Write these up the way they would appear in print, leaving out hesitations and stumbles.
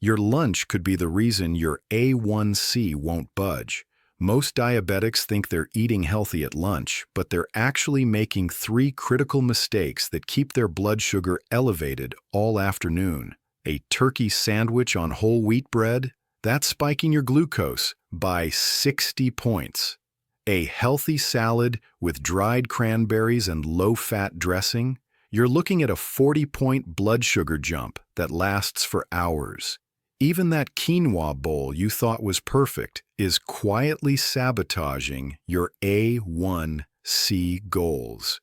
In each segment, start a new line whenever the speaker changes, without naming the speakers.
Your lunch could be the reason your A1C won't budge. Most diabetics think they're eating healthy at lunch, but they're actually making three critical mistakes that keep their blood sugar elevated all afternoon. A turkey sandwich on whole wheat bread, that's spiking your glucose by 60 points. A healthy salad with dried cranberries and low-fat dressing, you're looking at a 40-point blood sugar jump that lasts for hours. Even that quinoa bowl you thought was perfect is quietly sabotaging your A1C goals.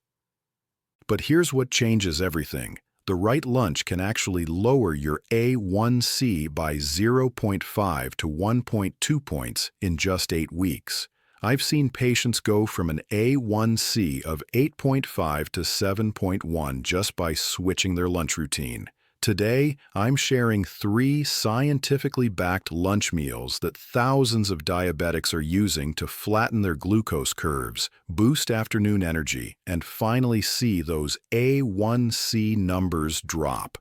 But here's what changes everything. The right lunch can actually lower your A1C by 0.5 to 1.2 points in just 8 weeks. I've seen patients go from an A1C of 8.5 to 7.1 just by switching their lunch routine. Today, I'm sharing 3 scientifically backed lunch meals that thousands of diabetics are using to flatten their glucose curves, boost afternoon energy, and finally see those A1C numbers drop.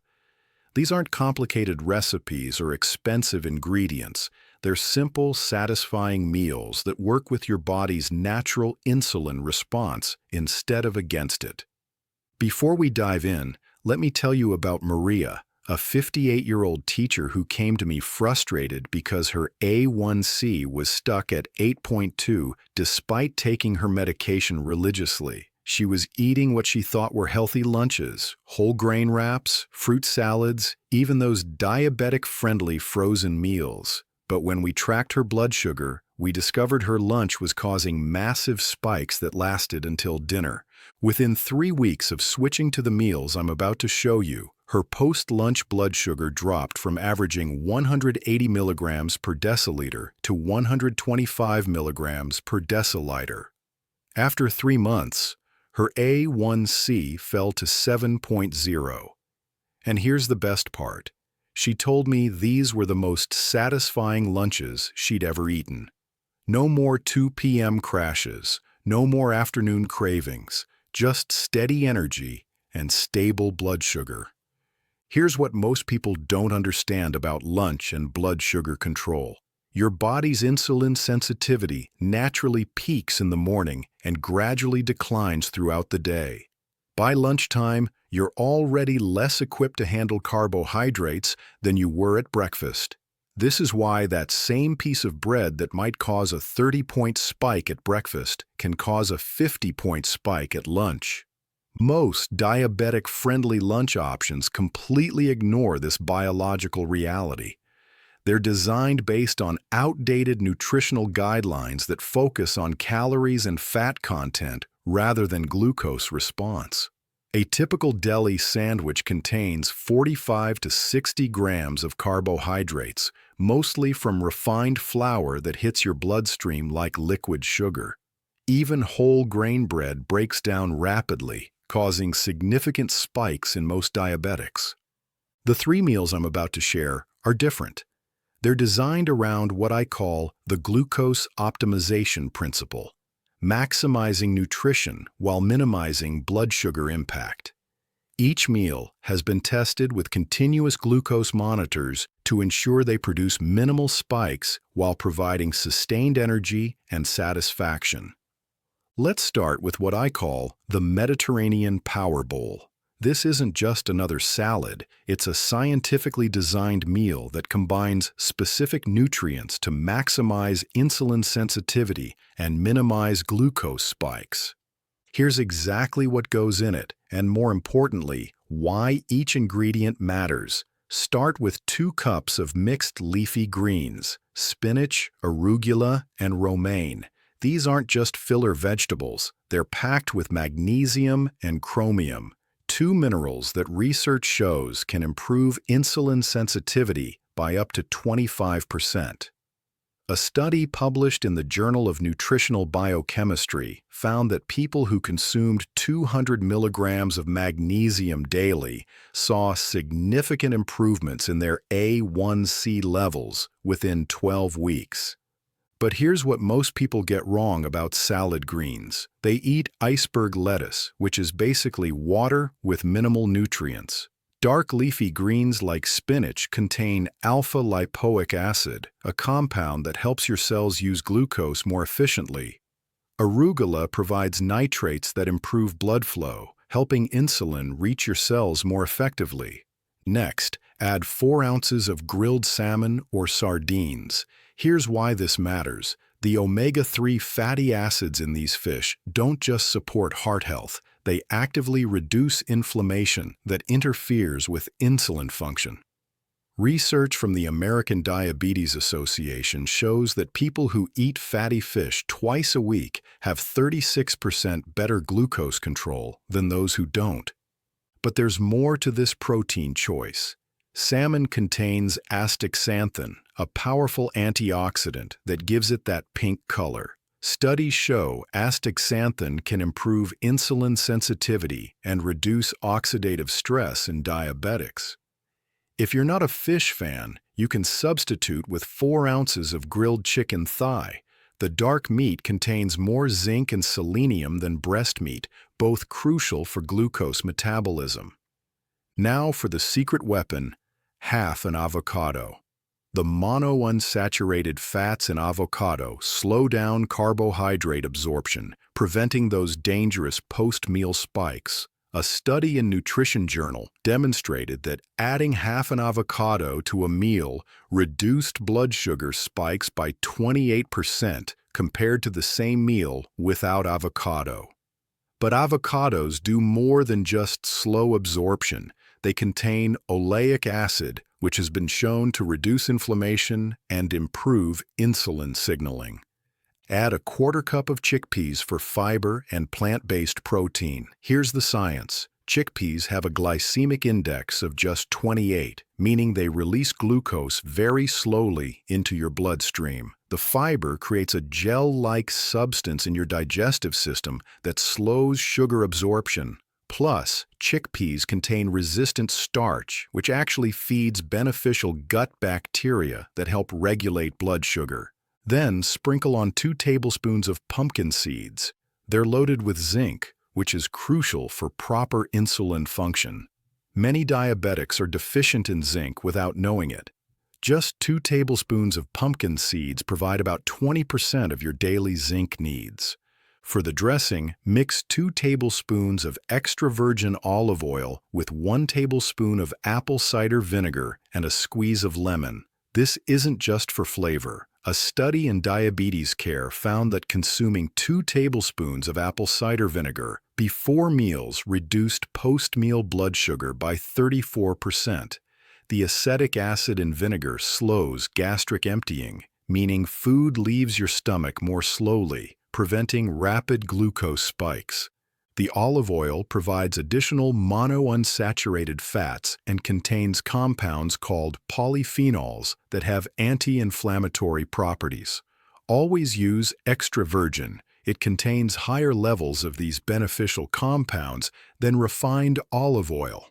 These aren't complicated recipes or expensive ingredients. They're simple, satisfying meals that work with your body's natural insulin response instead of against it. Before we dive in, let me tell you about Maria, a 58-year-old teacher who came to me frustrated because her A1C was stuck at 8.2 despite taking her medication religiously. She was eating what she thought were healthy lunches, whole grain wraps, fruit salads, even those diabetic-friendly frozen meals. But when we tracked her blood sugar, we discovered her lunch was causing massive spikes that lasted until dinner. Within 3 weeks of switching to the meals I'm about to show you, her post-lunch blood sugar dropped from averaging 180 milligrams per deciliter to 125 milligrams per deciliter. After 3 months, her A1C fell to 7.0. And here's the best part. She told me these were the most satisfying lunches she'd ever eaten. No more 2 p.m. crashes, no more afternoon cravings, just steady energy and stable blood sugar. Here's what most people don't understand about lunch and blood sugar control. Your body's insulin sensitivity naturally peaks in the morning and gradually declines throughout the day. By lunchtime, you're already less equipped to handle carbohydrates than you were at breakfast. This is why that same piece of bread that might cause a 30-point spike at breakfast can cause a 50-point spike at lunch. Most diabetic-friendly lunch options completely ignore this biological reality. They're designed based on outdated nutritional guidelines that focus on calories and fat content rather than glucose response. A typical deli sandwich contains 45 to 60 grams of carbohydrates, mostly from refined flour that hits your bloodstream like liquid sugar. Even whole grain bread breaks down rapidly, causing significant spikes in most diabetics. The 3 meals I'm about to share are different. They're designed around what I call the glucose optimization principle, maximizing nutrition while minimizing blood sugar impact. Each meal has been tested with continuous glucose monitors to ensure they produce minimal spikes while providing sustained energy and satisfaction. Let's start with what I call the Mediterranean Power Bowl. This isn't just another salad, it's a scientifically designed meal that combines specific nutrients to maximize insulin sensitivity and minimize glucose spikes. Here's exactly what goes in it, and more importantly, why each ingredient matters. Start with 2 cups of mixed leafy greens, spinach, arugula, and romaine. These aren't just filler vegetables, they're packed with magnesium and chromium, 2 minerals that research shows can improve insulin sensitivity by up to 25%. A study published in the Journal of Nutritional Biochemistry found that people who consumed 200 milligrams of magnesium daily saw significant improvements in their A1C levels within 12 weeks. But here's what most people get wrong about salad greens. They eat iceberg lettuce, which is basically water with minimal nutrients. Dark leafy greens like spinach contain alpha-lipoic acid, a compound that helps your cells use glucose more efficiently. Arugula provides nitrates that improve blood flow, helping insulin reach your cells more effectively. Next, add 4 ounces of grilled salmon or sardines. Here's why this matters. The omega-3 fatty acids in these fish don't just support heart health, they actively reduce inflammation that interferes with insulin function. Research from the American Diabetes Association shows that people who eat fatty fish twice a week have 36% better glucose control than those who don't. But there's more to this protein choice. Salmon contains astaxanthin, a powerful antioxidant that gives it that pink color. Studies show astaxanthin can improve insulin sensitivity and reduce oxidative stress in diabetics. If you're not a fish fan, you can substitute with 4 ounces of grilled chicken thigh. The dark meat contains more zinc and selenium than breast meat, both crucial for glucose metabolism. Now for the secret weapon, half an avocado. The monounsaturated fats in avocado slow down carbohydrate absorption, preventing those dangerous post-meal spikes. A study in Nutrition Journal demonstrated that adding half an avocado to a meal reduced blood sugar spikes by 28% compared to the same meal without avocado. But avocados do more than just slow absorption. They contain oleic acid, which has been shown to reduce inflammation and improve insulin signaling. Add a 1/4 cup of chickpeas for fiber and plant-based protein. Here's the science. Chickpeas have a glycemic index of just 28, meaning they release glucose very slowly into your bloodstream. The fiber creates a gel-like substance in your digestive system that slows sugar absorption. Plus, chickpeas contain resistant starch, which actually feeds beneficial gut bacteria that help regulate blood sugar. Then sprinkle on 2 tablespoons of pumpkin seeds. They're loaded with zinc, which is crucial for proper insulin function. Many diabetics are deficient in zinc without knowing it. Just 2 tablespoons of pumpkin seeds provide about 20% of your daily zinc needs. For the dressing, mix 2 tablespoons of extra virgin olive oil with 1 tablespoon of apple cider vinegar and a squeeze of lemon. This isn't just for flavor. A study in diabetes care found that consuming 2 tablespoons of apple cider vinegar before meals reduced post-meal blood sugar by 34%. The acetic acid in vinegar slows gastric emptying, meaning food leaves your stomach more slowly, preventing rapid glucose spikes. The olive oil provides additional monounsaturated fats and contains compounds called polyphenols that have anti-inflammatory properties. Always use extra virgin. It contains higher levels of these beneficial compounds than refined olive oil.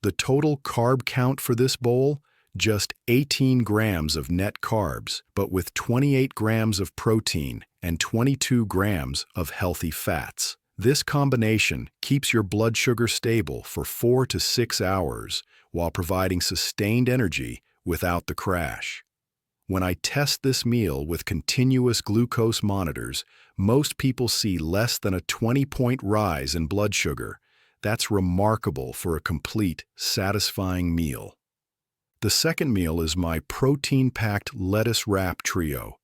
The total carb count for this bowl? Just 18 grams of net carbs, but with 28 grams of protein and 22 grams of healthy fats. This combination keeps your blood sugar stable for 4 to 6 hours while providing sustained energy without the crash. When I test this meal with continuous glucose monitors, most people see less than a 20-point rise in blood sugar. That's remarkable for a complete, satisfying meal. The second meal is my protein-packed lettuce wrap trio.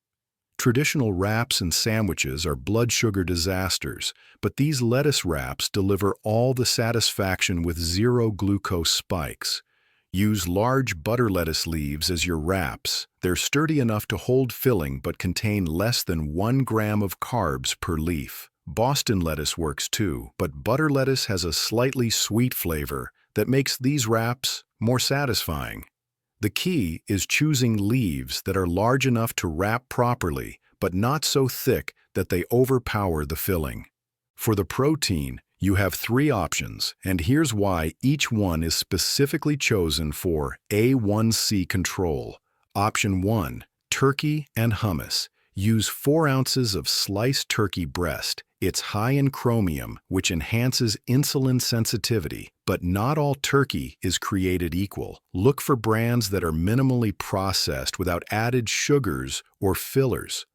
Traditional wraps and sandwiches are blood sugar disasters, but these lettuce wraps deliver all the satisfaction with 0 glucose spikes. Use large butter lettuce leaves as your wraps. They're sturdy enough to hold filling but contain less than 1 gram of carbs per leaf. Boston lettuce works too, but butter lettuce has a slightly sweet flavor that makes these wraps more satisfying. The key is choosing leaves that are large enough to wrap properly, but not so thick that they overpower the filling. For the protein, you have 3 options, and here's why each one is specifically chosen for A1C control. Option 1, turkey and hummus. Use 4 ounces of sliced turkey breast, It's high in chromium, which enhances insulin sensitivity, but not all turkey is created equal. Look for brands that are minimally processed without added sugars or fillers.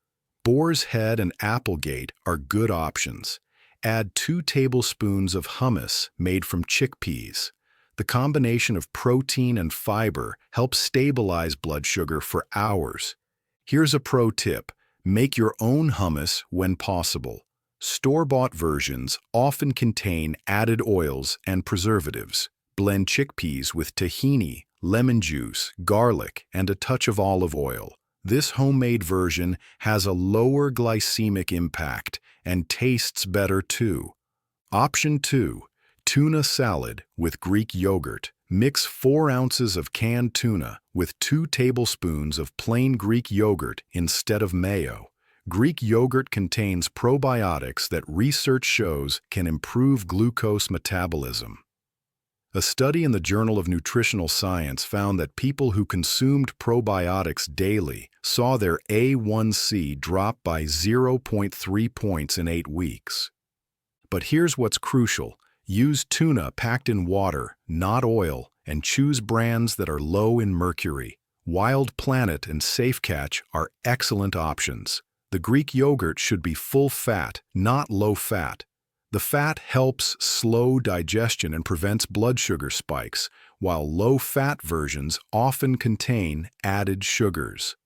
Boar's Head and Applegate are good options. Add 2 tablespoons of hummus made from chickpeas. The combination of protein and fiber helps stabilize blood sugar for hours. Here's a pro tip: make your own hummus when possible. Store-bought versions often contain added oils and preservatives. Blend chickpeas with tahini, lemon juice, garlic, and a touch of olive oil. This homemade version has a lower glycemic impact and tastes better too. Option 2. Tuna salad with Greek yogurt. Mix 4 ounces of canned tuna with 2 tablespoons of plain Greek yogurt instead of mayo. Greek yogurt contains probiotics that research shows can improve glucose metabolism. A study in the Journal of Nutritional Science found that people who consumed probiotics daily saw their A1C drop by 0.3 points in 8 weeks. But here's what's crucial: use tuna packed in water, not oil, and choose brands that are low in mercury. Wild Planet and Safe Catch are excellent options. The Greek yogurt should be full fat, not low fat. The fat helps slow digestion and prevents blood sugar spikes, while low-fat versions often contain added sugars.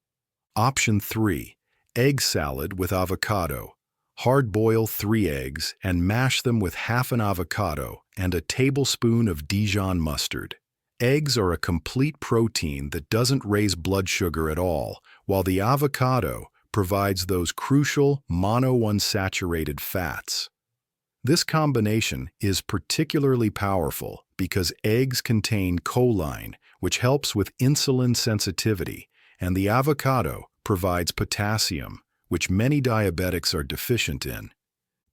Option 3. Egg salad with avocado. Hard-boil 3 eggs and mash them with half an avocado and a tablespoon of Dijon mustard. Eggs are a complete protein that doesn't raise blood sugar at all, while the avocado provides those crucial monounsaturated fats. This combination is particularly powerful because eggs contain choline, which helps with insulin sensitivity, and the avocado provides potassium, which many diabetics are deficient in.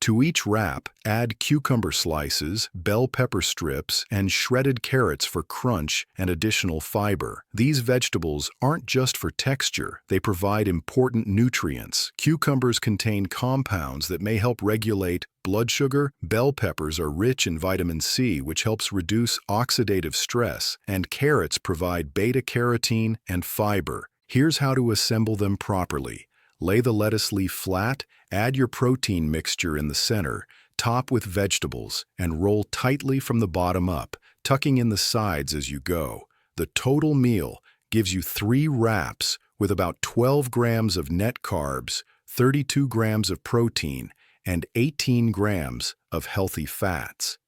To each wrap, add cucumber slices, bell pepper strips, and shredded carrots for crunch and additional fiber. These vegetables aren't just for texture, they provide important nutrients. Cucumbers contain compounds that may help regulate blood sugar. Bell peppers are rich in vitamin C, which helps reduce oxidative stress, and carrots provide beta-carotene and fiber. Here's how to assemble them properly. Lay the lettuce leaf flat, add your protein mixture in the center, top with vegetables, and roll tightly from the bottom up, tucking in the sides as you go. The total meal gives you 3 wraps with about 12 grams of net carbs, 32 grams of protein, and 18 grams of healthy fats.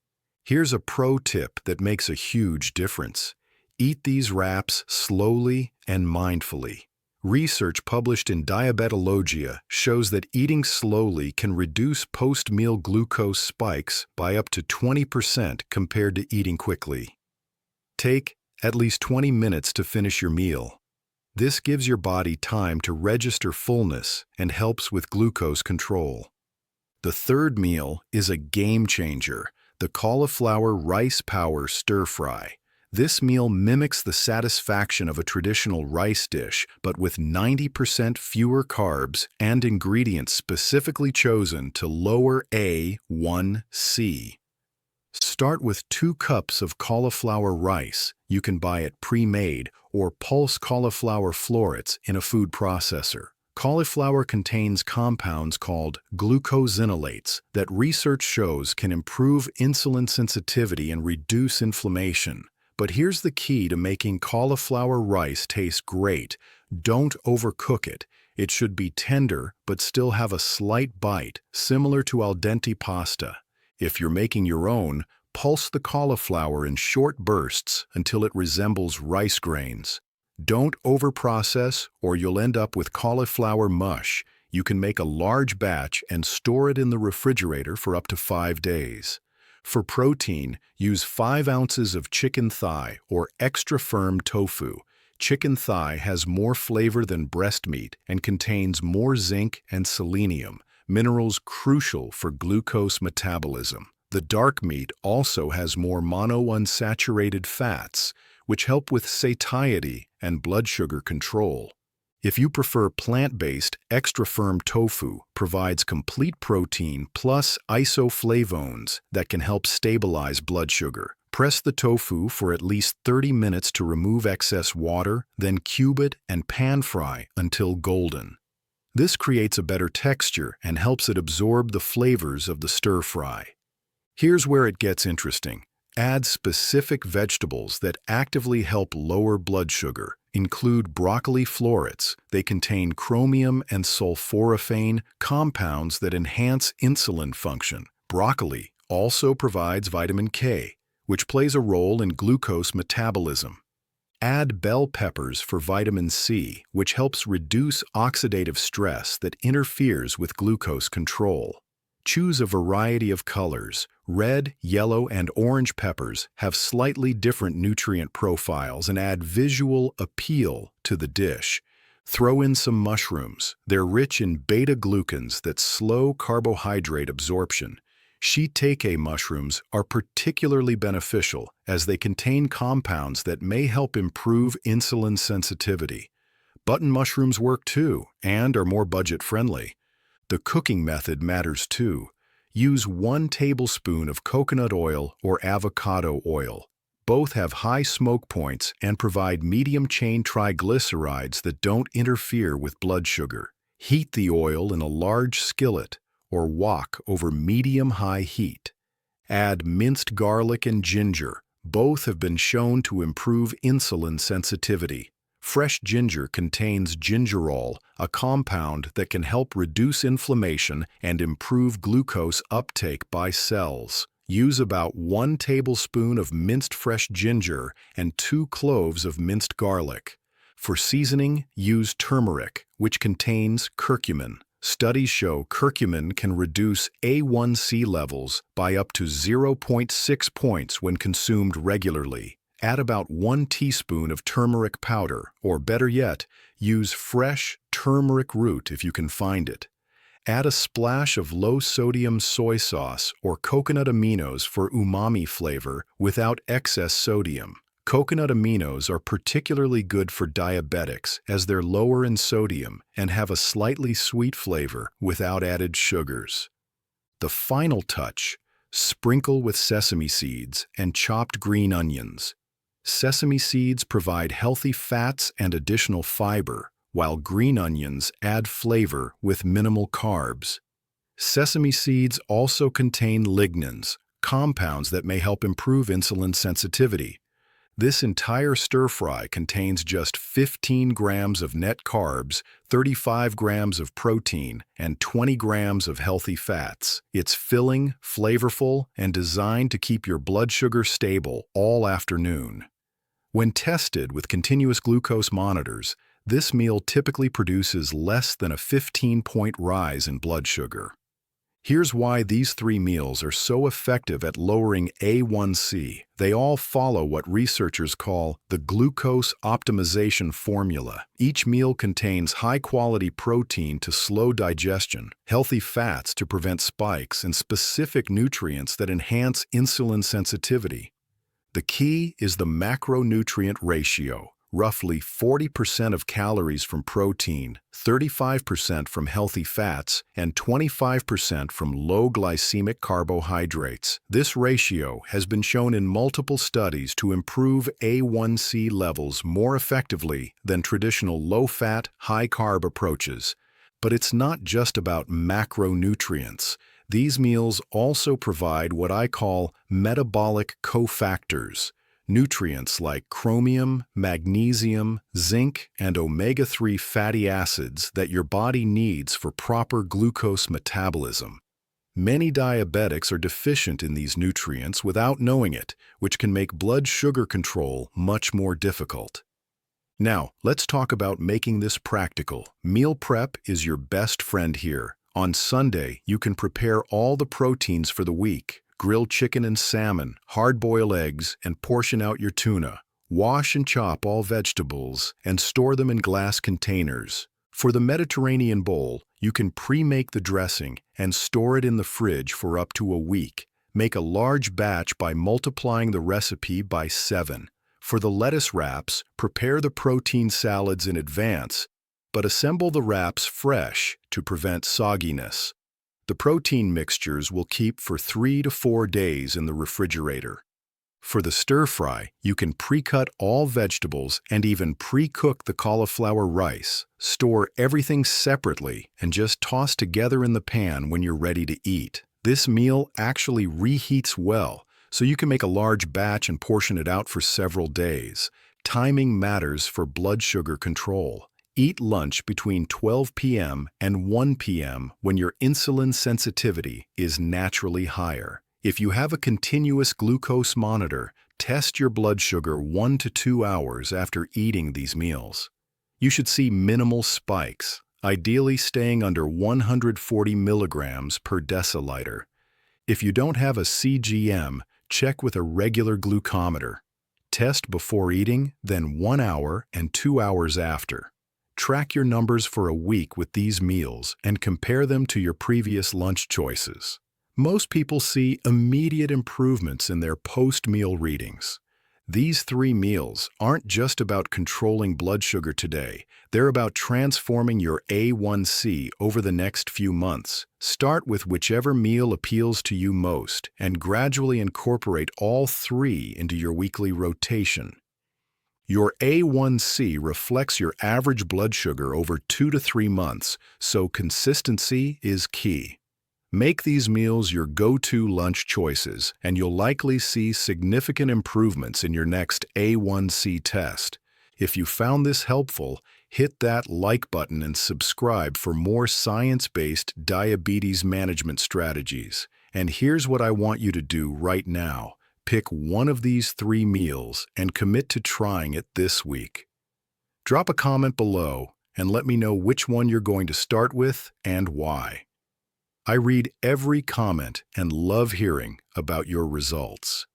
Here's a pro tip that makes a huge difference. Eat these wraps slowly and mindfully. Research published in Diabetologia shows that eating slowly can reduce post-meal glucose spikes by up to 20% compared to eating quickly. Take at least 20 minutes to finish your meal. This gives your body time to register fullness and helps with glucose control. The third meal is a game changer: the Cauliflower Rice Stir-Fry. This meal mimics the satisfaction of a traditional rice dish, but with 90% fewer carbs and ingredients specifically chosen to lower A1C. Start with 2 cups of cauliflower rice. You can buy it pre-made or pulse cauliflower florets in a food processor. Cauliflower contains compounds called glucosinolates that research shows can improve insulin sensitivity and reduce inflammation. But here's the key to making cauliflower rice taste great: don't overcook it. It should be tender but still have a slight bite, similar to al dente pasta. If you're making your own, pulse the cauliflower in short bursts until it resembles rice grains. Don't overprocess or you'll end up with cauliflower mush. You can make a large batch and store it in the refrigerator for up to 5 days. For protein, use 5 ounces of chicken thigh or extra firm tofu. Chicken thigh has more flavor than breast meat and contains more zinc and selenium, minerals crucial for glucose metabolism. The dark meat also has more monounsaturated fats, which help with satiety and blood sugar control. If you prefer plant-based, extra-firm tofu provides complete protein plus isoflavones that can help stabilize blood sugar. Press the tofu for at least 30 minutes to remove excess water, then cube it and pan-fry until golden. This creates a better texture and helps it absorb the flavors of the stir-fry. Here's where it gets interesting. Add specific vegetables that actively help lower blood sugar. Include broccoli florets. They contain chromium and sulforaphane, compounds that enhance insulin function. Broccoli also provides vitamin K, which plays a role in glucose metabolism. Add bell peppers for vitamin C, which helps reduce oxidative stress that interferes with glucose control. Choose a variety of colors. Red, yellow, and orange peppers have slightly different nutrient profiles and add visual appeal to the dish. Throw in some mushrooms. They're rich in beta-glucans that slow carbohydrate absorption. Shiitake mushrooms are particularly beneficial as they contain compounds that may help improve insulin sensitivity. Button mushrooms work too and are more budget-friendly. The cooking method matters too. Use 1 tablespoon of coconut oil or avocado oil. Both have high smoke points and provide medium-chain triglycerides that don't interfere with blood sugar. Heat the oil in a large skillet or wok over medium-high heat. Add minced garlic and ginger. Both have been shown to improve insulin sensitivity. Fresh ginger contains gingerol, a compound that can help reduce inflammation and improve glucose uptake by cells. Use about 1 tablespoon of minced fresh ginger and 2 cloves of minced garlic. For seasoning, use turmeric, which contains curcumin. Studies show curcumin can reduce A1C levels by up to 0.6 points when consumed regularly. Add about 1 teaspoon of turmeric powder, or better yet, use fresh turmeric root if you can find it. Add a splash of low-sodium soy sauce or coconut aminos for umami flavor without excess sodium. Coconut aminos are particularly good for diabetics as they're lower in sodium and have a slightly sweet flavor without added sugars. The final touch, sprinkle with sesame seeds and chopped green onions. Sesame seeds provide healthy fats and additional fiber, while green onions add flavor with minimal carbs. Sesame seeds also contain lignans, compounds that may help improve insulin sensitivity. This entire stir-fry contains just 15 grams of net carbs, 35 grams of protein, and 20 grams of healthy fats. It's filling, flavorful, and designed to keep your blood sugar stable all afternoon. When tested with continuous glucose monitors, this meal typically produces less than a 15-point rise in blood sugar. Here's why these 3 meals are so effective at lowering A1C. They all follow what researchers call the glucose optimization formula. Each meal contains high-quality protein to slow digestion, healthy fats to prevent spikes, and specific nutrients that enhance insulin sensitivity. The key is the macronutrient ratio. Roughly 40% of calories from protein, 35% from healthy fats, and 25% from low glycemic carbohydrates. This ratio has been shown in multiple studies to improve A1C levels more effectively than traditional low-fat, high-carb approaches. But it's not just about macronutrients. These meals also provide what I call metabolic cofactors. Nutrients like chromium, magnesium, zinc, and omega-3 fatty acids that your body needs for proper glucose metabolism. Many diabetics are deficient in these nutrients without knowing it, which can make blood sugar control much more difficult. Now, let's talk about making this practical. Meal prep is your best friend here. On Sunday, you can prepare all the proteins for the week. Grilled chicken and salmon, hard-boiled eggs, and portion out your tuna. Wash and chop all vegetables and store them in glass containers. For the Mediterranean bowl, you can pre-make the dressing and store it in the fridge for up to a week. Make a large batch by multiplying the recipe by 7. For the lettuce wraps, prepare the protein salads in advance but assemble the wraps fresh to prevent sogginess. The protein mixtures will keep for 3 to 4 days in the refrigerator. For the stir-fry, you can pre-cut all vegetables and even pre-cook the cauliflower rice. Store everything separately and just toss together in the pan when you're ready to eat. This meal actually reheats well, so you can make a large batch and portion it out for several days. Timing matters for blood sugar control. Eat lunch between 12 p.m. and 1 p.m. when your insulin sensitivity is naturally higher. If you have a continuous glucose monitor, test your blood sugar 1 to 2 hours after eating these meals. You should see minimal spikes, ideally staying under 140 milligrams per deciliter. If you don't have a CGM, check with a regular glucometer. Test before eating, then 1 hour and 2 hours after. Track your numbers for a week with these meals and compare them to your previous lunch choices. Most people see immediate improvements in their post-meal readings. These 3 meals aren't just about controlling blood sugar today, they're about transforming your A1C over the next few months. Start with whichever meal appeals to you most and gradually incorporate all 3 into your weekly rotation. Your A1C reflects your average blood sugar over 2 to 3 months, so consistency is key. Make these meals your go-to lunch choices, and you'll likely see significant improvements in your next A1C test. If you found this helpful, hit that like button and subscribe for more science-based diabetes management strategies. And here's what I want you to do right now. Pick one of these 3 meals and commit to trying it this week. Drop a comment below and let me know which one you're going to start with and why. I read every comment and love hearing about your results.